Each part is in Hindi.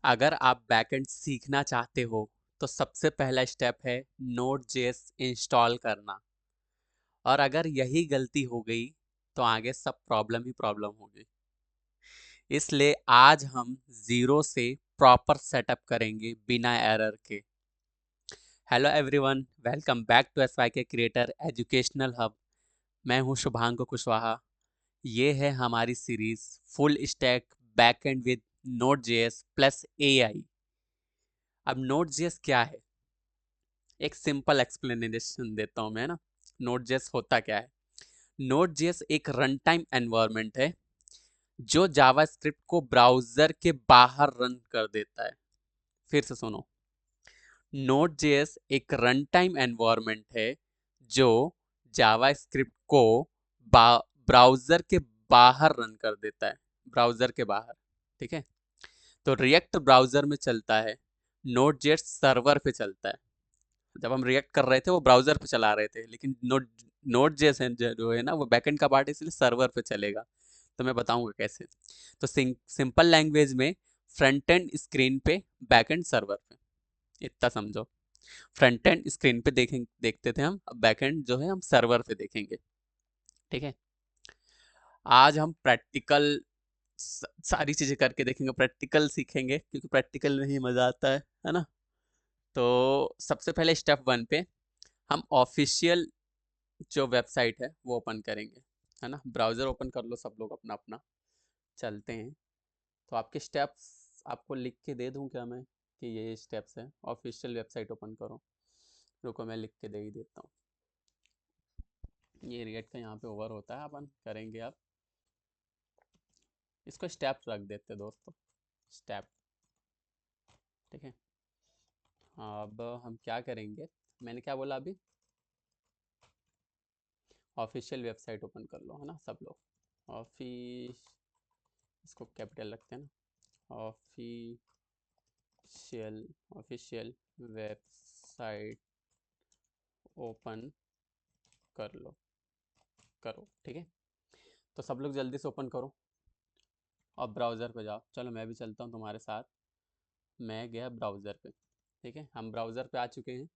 अगर आप बैकएंड सीखना चाहते हो तो सबसे पहला स्टेप है नोड जेएस इंस्टॉल करना। और अगर यही गलती हो गई तो आगे सब प्रॉब्लम ही प्रॉब्लम होगी। इसलिए आज हम जीरो से प्रॉपर सेटअप करेंगे बिना एरर के। Hello everyone, welcome back to SY K creator educational hub. मैं हूं शुभांकु कुशवाहा। ये है हमारी series full stack backend with node JS plus AI. अब नोड जेएस क्या है? एक सिंपल एक्सप्लेनेशन देता हूं मैं ना। नोड जेएस होता क्या है? नोड जेएस एक रन टाइम एनवायरनमेंट है जो जावास्क्रिप्ट को ब्राउजर के बाहर रन कर देता है। फिर से सुनो, नोड जेएस एक रन टाइम एनवायरनमेंट है जो जावास्क्रिप्ट को ब्राउजर के बाहर रन कर देता है। ब्राउजर के बाहर, ठीक है। तो रिएक्ट ब्राउजर में चलता है, नोड जेएस सर्वर पे चलता है। जब हम रिएक्ट कर रहे थे वो ब्राउजर पे चला रहे थे, लेकिन नोड जेएस जो है ना वो बैकएंड का पार्ट है, इसलिए सर्वर पे चलेगा। तो मैं बताऊंगा कैसे। तो सिंपल लैंग्वेज में फ्रंट एंड स्क्रीन पे, बैक एंड सर्वर पे, इतना समझो। फ्रंट एंड स्क्रीन पे देखते थे हम, अब बैक एंड जो है हम सर्वर पे देखेंगे। ठीक है। आज हम प्रैक्टिकल सारी चीजें करके देखेंगे, प्रैक्टिकल सीखेंगे क्योंकि प्रैक्टिकल में ही मजा आता है ना। तो सबसे पहले स्टेप वन पे हम ऑफिशियल जो वेबसाइट है वो ओपन करेंगे, है ना। ब्राउजर ओपन कर लो सब लोग अपना अपना, चलते हैं। तो आपके स्टेप्स आपको लिख के दे दूं क्या मैं, कि ये स्टेप्स है? ऑफिशियल वेबसाइट ओपन करो। रुको मैं लिख के दे ही देता हूँ। ये रिएक्ट का यहाँ पे ओवर होता है, अपन करेंगे अब इसको स्टेप रख देते दोस्तों, स्टेप। ठीक है। अब हम क्या करेंगे, मैंने क्या बोला अभी? ऑफिशियल वेबसाइट ओपन कर लो, है ना सब लोग। ऑफिस, इसको कैपिटल रखते हैं ना। ऑफिशियल, ऑफिशियल वेबसाइट ओपन कर लो, करो। ठीक है। तो सब लोग जल्दी से ओपन करो। अब ब्राउज़र पे जाओ, चलो मैं भी चलता हूँ तुम्हारे साथ। मैं गया ब्राउज़र पे। ठीक है, हम ब्राउज़र पे आ चुके हैं।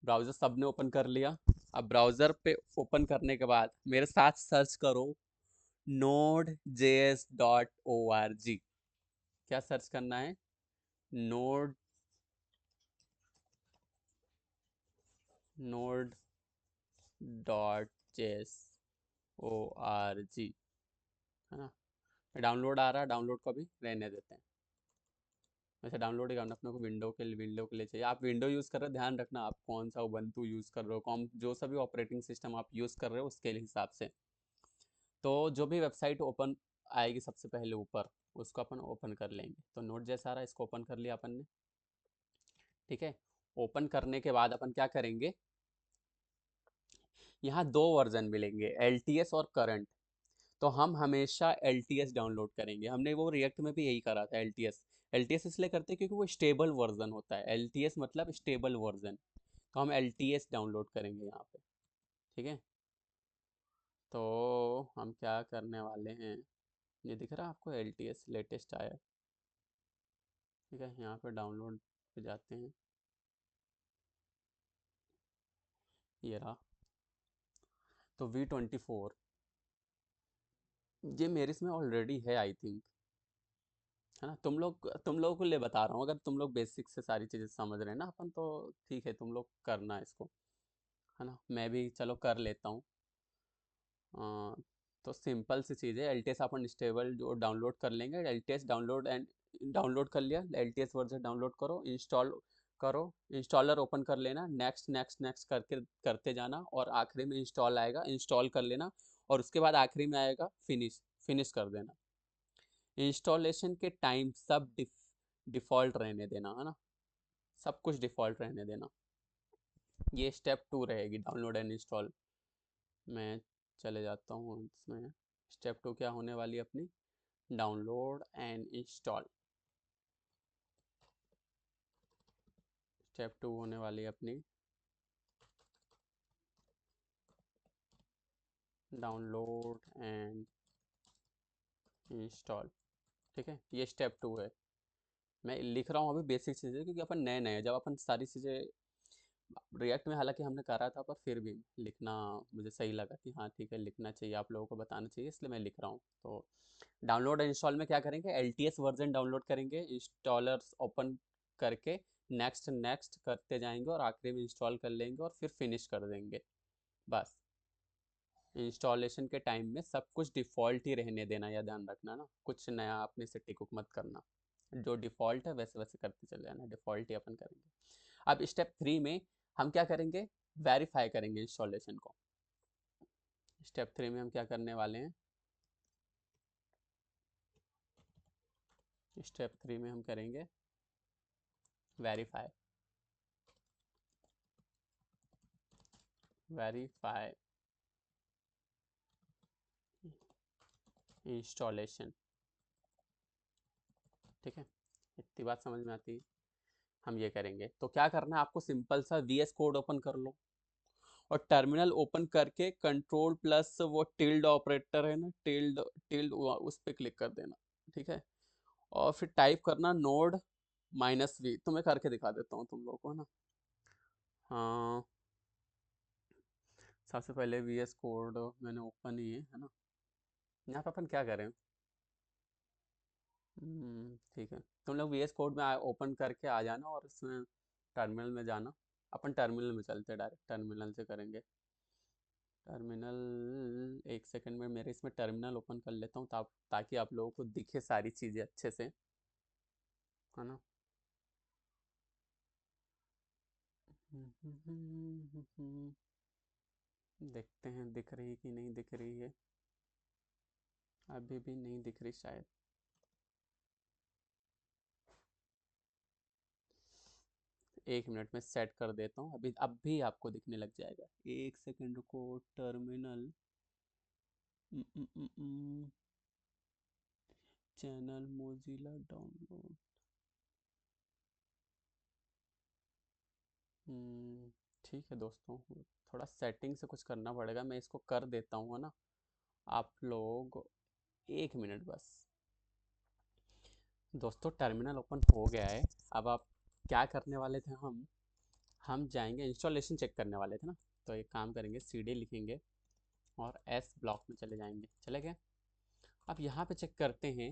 ब्राउज़र सब ने ओपन कर लिया। अब ब्राउज़र पे ओपन करने के बाद मेरे साथ सर्च करो node.js.org। क्या सर्च करना है? node node.js.org, है ना। डाउनलोड आ रहा है, डाउनलोड को भी रहने देते हैं। अच्छा, डाउनलोड ही करना अपने को, विंडो के लिए चाहिए। आप विंडो यूज़ कर रहे हो, ध्यान रखना आप कौन सा उबंटू यूज़ कर रहे हो, कौन जो सा भी ऑपरेटिंग सिस्टम आप यूज़ कर रहे हो उसके हिसाब से। तो जो भी वेबसाइट ओपन आएगी सबसे पहले ऊपर, उसको अपन ओपन कर लेंगे। तो नोट जैसा आ रहा है, इसको ओपन कर लिया अपन ने। ठीक है। ओपन करने के बाद अपन क्या करेंगे, यहाँ दो वर्जन मिलेंगे, एल और करंट। तो हम हमेशा एल डाउनलोड करेंगे। हमने वो रिएक्ट में भी यही करा था, एल टी एस इसलिए करते हैं क्योंकि वो स्टेबल वर्जन होता है। एल मतलब स्टेबल वर्जन। तो हम एल डाउनलोड करेंगे यहाँ पे। ठीक है। तो हम क्या करने वाले हैं, ये दिख रहा है आपको, एल लेटेस्ट आया। ठीक है, यहाँ पे डाउनलोड पे जाते हैं, ये रहा। तो V24 ये मेरे इसमें ऑलरेडी है आई थिंक, है ना। तुम लोगों के लिए बता रहा हूँ, अगर तुम लोग बेसिक से सारी चीज़ें समझ रहे हैं ना अपन, तो ठीक है, तुम लोग करना इसको, है ना। मैं भी चलो कर लेता हूँ। तो सिंपल सी चीज़ है, एल अपन स्टेबल जो डाउनलोड कर लेंगे। एल डाउनलोड एंड डाउनलोड कर लिया, एल वर्जन डाउनलोड करो, इंस्टॉल करो। इंस्टॉलर ओपन कर लेना, नेक्स्ट नेक्स्ट नेक्स्ट करके करते जाना, और आखिरी में इंस्टॉल आएगा, इंस्टॉल कर लेना। और उसके बाद आखिरी में आएगा फिनिश, फिनिश कर देना। इंस्टॉलेशन के टाइम सब डिफ़ॉल्ट रहने देना, है ना। सब कुछ डिफ़ॉल्ट रहने देना। ये स्टेप टू रहेगी, डाउनलोड एंड इंस्टॉल। मैं चले जाता हूँ इसमें। स्टेप टू क्या होने वाली है अपनी? Download and install. Step two होने वाली है अपनी डाउनलोड एंड इंस्टॉल। ठीक है, ये स्टेप टू है। मैं लिख रहा हूँ अभी बेसिक चीज़ें, क्योंकि अपन नए नए हैं। जब अपन सारी चीज़ें रिएक्ट में हालांकि हमने करा था, पर फिर भी लिखना मुझे सही लगा कि हाँ ठीक है, लिखना चाहिए, आप लोगों को बताना चाहिए, इसलिए मैं लिख रहा हूँ। तो डाउनलोड इंस्टॉल में क्या करेंगे, LTS वर्जन डाउनलोड करेंगे, इंस्टॉलर्स ओपन करके नेक्स्ट नेक्स्ट करते जाएंगे और आखिरी में इंस्टॉल कर लेंगे और फिर फिनिश कर देंगे। बस इंस्टॉलेशन के टाइम में सब कुछ डिफ़ॉल्ट ही रहने देना, या ध्यान रखना ना, कुछ नया अपने से टिक मत करना। जो डिफ़ॉल्ट है वैसे वैसे करते चले जाना, डिफ़ॉल्ट ही अपन करेंगे। अब स्टेप 3 में हम क्या करेंगे, वेरीफाई करेंगे इंस्टॉलेशन को। स्टेप 3 में हम क्या करने वाले हैं, स्टेप 3 में हम करेंगे वेरीफाई। वेरीफाई इंस्टॉलेशन, ठीक है, इतनी बात समझ में आती है। हम ये करेंगे तो क्या करना है आपको, सिंपल सा VS कोड ओपन कर लो और टर्मिनल ओपन करके कंट्रोल प्लस वो टिल्ड ऑपरेटर है ना, टिल्ड टिल्ड, उस पर क्लिक कर देना, ठीक है। और फिर टाइप करना नोड -v, तो मैं करके दिखा देता हूँ तुम लोगों को, है ना। हाँ, सबसे पहले VS कोड मैंने ओपन ही है ना। यहाँ पे अपन क्या करें, ठीक है, तुम लोग VS कोड में ओपन करके आ जाना और इसमें टर्मिनल में जाना। अपन टर्मिनल में चलते हैं, डायरेक्ट टर्मिनल से करेंगे। टर्मिनल, एक सेकंड में मेरे इसमें टर्मिनल ओपन कर लेता हूँ ताकि आप लोगों को दिखे सारी चीज़ें अच्छे से, है ना। देखते हैं दिख रही कि नहीं दिख रही है, अभी भी नहीं दिख रही शायद। एक मिनट में सेट कर देता हूँ, अभी अब भी आपको दिखने लग जाएगा, एक सेकंड रुको। टर्मिनल, चैनल मोजिला डाउनलोड, ठीक है दोस्तों, थोड़ा सेटिंग से कुछ करना पड़ेगा, मैं इसको कर देता हूँ, है ना। आप लोग एक मिनट बस। दोस्तों टर्मिनल ओपन हो गया है। अब आप क्या करने वाले थे, हम जाएंगे इंस्टॉलेशन चेक करने वाले थे ना। तो एक काम करेंगे, CD लिखेंगे और S ब्लॉक में चले जाएंगे, चले गए। अब यहाँ पे चेक करते हैं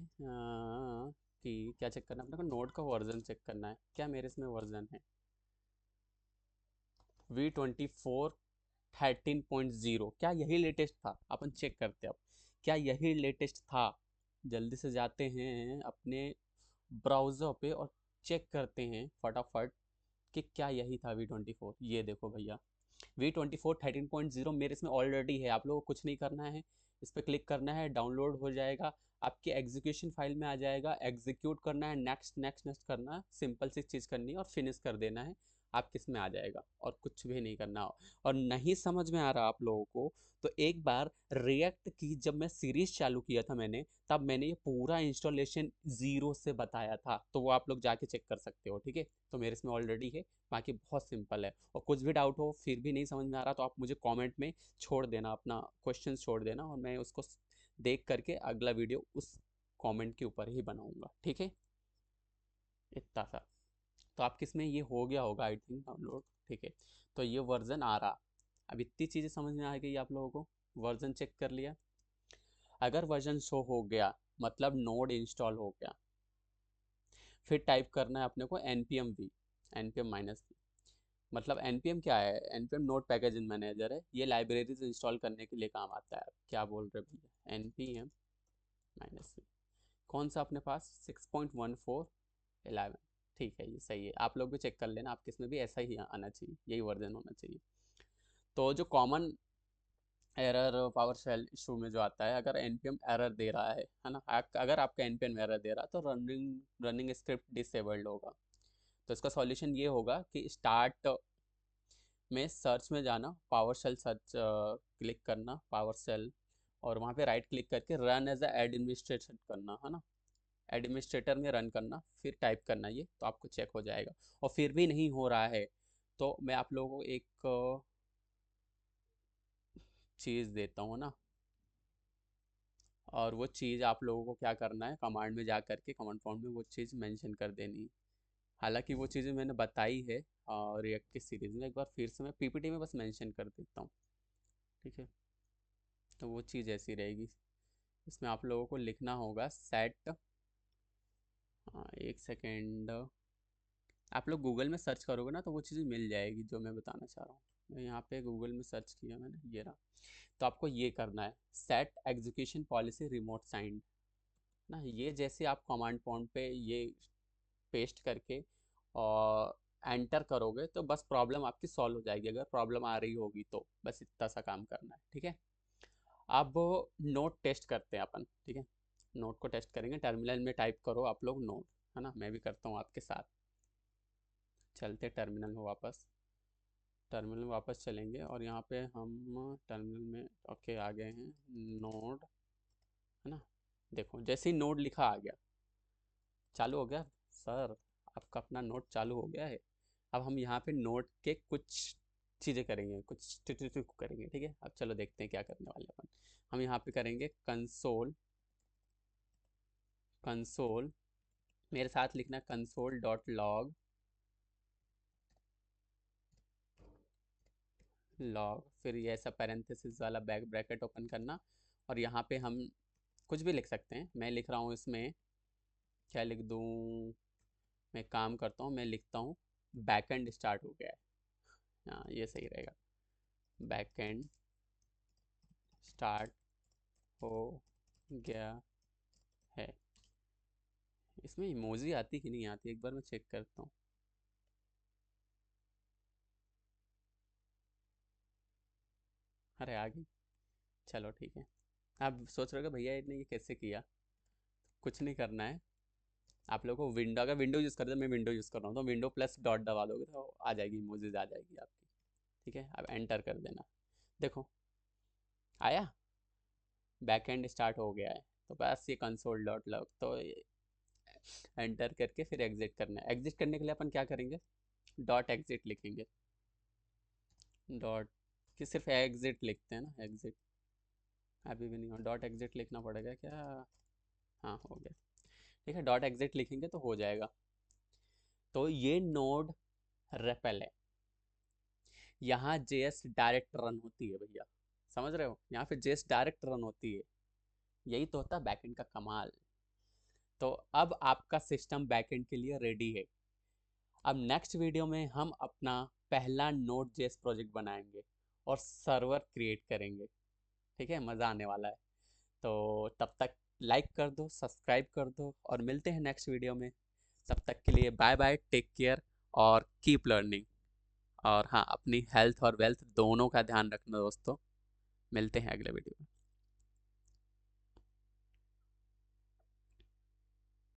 कि क्या चेक करना है अपने को, नोड का वर्जन चेक करना है, क्या मेरे इसमें वर्जन है V24 13.0, क्या यही लेटेस्ट था, अपन चेक करते हैं अब, क्या यही लेटेस्ट था। जल्दी से जाते हैं अपने ब्राउज़र पे और चेक करते हैं फटाफट कि क्या यही था V24। ये देखो भैया, V24 13.0 मेरे इसमें ऑलरेडी है। आप लोगों को कुछ नहीं करना है, इस पर क्लिक करना है, डाउनलोड हो जाएगा, आपके एग्जीक्यूशन फाइल में आ जाएगा, एग्जीक्यूट करना है, नेक्स्ट नेक्स्ट नेक्स्ट करना है, सिंपल सी चीज़ करनी है और फिनिश कर देना है, आप किस में आ जाएगा, और कुछ भी नहीं करना। और नहीं समझ में आ रहा आप लोगों को, तो एक बार रिएक्ट की जब मैं सीरीज चालू किया था मैंने, तब मैंने ये पूरा इंस्टॉलेशन ज़ीरो से बताया था, तो वो आप लोग जाके चेक कर सकते हो, ठीक है। तो मेरे इसमें ऑलरेडी है, बाकी बहुत सिंपल है। और कुछ भी डाउट हो, फिर भी नहीं समझ में आ रहा, तो आप मुझे कमेंट में छोड़ देना, अपना क्वेश्चन छोड़ देना, और मैं उसको देख करके अगला वीडियो उस कमेंट के ऊपर ही बनाऊंगा, ठीक है। इतना सा तो आपके इसमें ये हो गया होगा आई थिंक डाउनलोड, ठीक है। तो ये वर्जन आ रहा, अब इतनी चीज़ें समझ में आ गई आप लोगों को, वर्जन चेक कर लिया। अगर वर्जन शो हो गया मतलब नोड इंस्टॉल हो गया, फिर टाइप करना है अपने को npm -v। मतलब npm क्या है, npm नोड पैकेज मैनेजर है, ये लाइब्रेरीज इंस्टॉल करने के लिए काम आता है। क्या बोल रहे भैया, npm -v कौन सा अपने पास, 6.1411, ठीक है, ये सही है। आप लोग भी चेक कर लेना, आपके इसमें भी ऐसा ही आना चाहिए, यही वर्जन होना चाहिए। तो जो common error power shell issue में जो आता है, अगर npm एरर दे रहा है ना, अगर आपका npm एरर दे रहा है तो रनिंग स्क्रिप्ट डिसेबल्ड होगा। तो इसका सॉल्यूशन ये होगा कि स्टार्ट में सर्च में जाना, पावर शेल सर्च क्लिक करना, पावर शेल, और वहाँ पे राइट क्लिक करके रन एज एडमिनिस्ट्रेटर करना, है ना, एडमिनिस्ट्रेटर में रन करना, फिर टाइप करना ये, तो आपको चेक हो जाएगा। और फिर भी नहीं हो रहा है तो मैं आप लोगों को एक चीज़ देता हूँ ना, और वो चीज़ आप लोगों को क्या करना है, कमांड में जा करके कमांड प्रॉम्प्ट में वो चीज़ मेंशन कर देनी है। हालांकि वो चीज़ें मैंने बताई है रिएक्ट की सीरीज़ में, एक बार फिर से मैं पीपीटी में बस मेंशन कर देता हूँ। ठीक है, तो वो चीज़ ऐसी रहेगी। इसमें आप लोगों को लिखना होगा सेट, एक सेकेंड, आप लोग गूगल में सर्च करोगे ना तो वो चीज़ें मिल जाएगी जो मैं बताना चाह रहा हूँ। मैं यहाँ पे गूगल में सर्च किया मैंने, ये रहा। तो आपको ये करना है, set execution policy remote signed ना। ये जैसे आप कमांड प्रॉम्प्ट पे ये पेस्ट करके और एंटर करोगे तो बस प्रॉब्लम आपकी सॉल्व हो जाएगी, अगर प्रॉब्लम आ रही होगी तो बस इतना सा काम करना है। ठीक है, अब नोट टेस्ट करते हैं अपन। ठीक है, नोट को टेस्ट करेंगे। टर्मिनल में टाइप करो आप लोग नोट, है ना, मैं भी करता हूँ आपके साथ। चलते टर्मिनल में वापस, टर्मिनल में वापस चलेंगे और यहाँ पे हम टर्मिनल में ओके आ गए हैं। नोड, है ना, देखो जैसे ही नोड लिखा आ गया, चालू हो गया। सर आपका अपना नोट चालू हो गया है। अब हम यहाँ पे नोट के कुछ चीज़ें करेंगे, कुछ ट्रिक करेंगे। ठीक है, अब चलो देखते हैं क्या करने वाले अपन। हम यहाँ पे करेंगे कंसोल, कंसोल मेरे साथ लिखना कंसोल डॉट लॉग, लॉग फिर ये ऐसा पैरेंथेसिस वाला बैक ब्रैकेट ओपन करना। और यहाँ पे हम कुछ भी लिख सकते हैं। मैं लिख रहा हूँ इसमें, क्या लिख दूँ, मैं काम करता हूँ, मैं लिखता हूँ बैकएंड स्टार्ट हो गया है। हाँ ये सही रहेगा, बैकएंड स्टार्ट हो गया है। इसमें इमोजी आती कि नहीं आती, एक बार मैं चेक करता हूँ। अरे आ गई, चलो ठीक है। आप सोच रहे हो कि भैया ने ये कैसे किया। कुछ नहीं करना है, आप लोगों को विंडो, अगर विंडो यूज़ करते हो, मैं विंडो यूज़ कर रहा हूँ तो विंडो प्लस डॉट दबा दोगे तो आ जाएगी, इमोजीज आ जाएगी आपकी। ठीक है, अब एंटर कर देना, देखो आया, बैक एंड स्टार्ट हो गया है। तो बस ये कंसोल डॉट लॉग, तो एंटर करके फिर एग्जिट करना है। एग्जिट करने के लिए अपन क्या करेंगे, डॉट एग्जिट लिखेंगे। डॉट कि सिर्फ एग्जिट लिखते हैं ना, एग्जिट अभी भी नहीं हो, डॉट एग्जिट लिखना पड़ेगा क्या। हाँ हो गया। ठीक है, डॉट एग्जिट लिखेंगे तो हो जाएगा। तो ये नोड रेपल है, यहाँ जेएस डायरेक्ट रन होती है भैया, समझ रहे हो, यहाँ पे जेएस डायरेक्ट रन होती है। यही तो होता है बैकएंड का कमाल। तो अब आपका सिस्टम बैकएंड के लिए रेडी है। अब नेक्स्ट वीडियो में हम अपना पहला नोड जेएस प्रोजेक्ट बनाएंगे और सर्वर क्रिएट करेंगे। ठीक है, मज़ा आने वाला है। तो तब तक लाइक कर दो, सब्सक्राइब कर दो और मिलते हैं नेक्स्ट वीडियो में। तब तक के लिए बाय बाय, टेक केयर और कीप लर्निंग। और हाँ, अपनी हेल्थ और वेल्थ दोनों का ध्यान रखना दोस्तों। मिलते हैं अगले वीडियो में।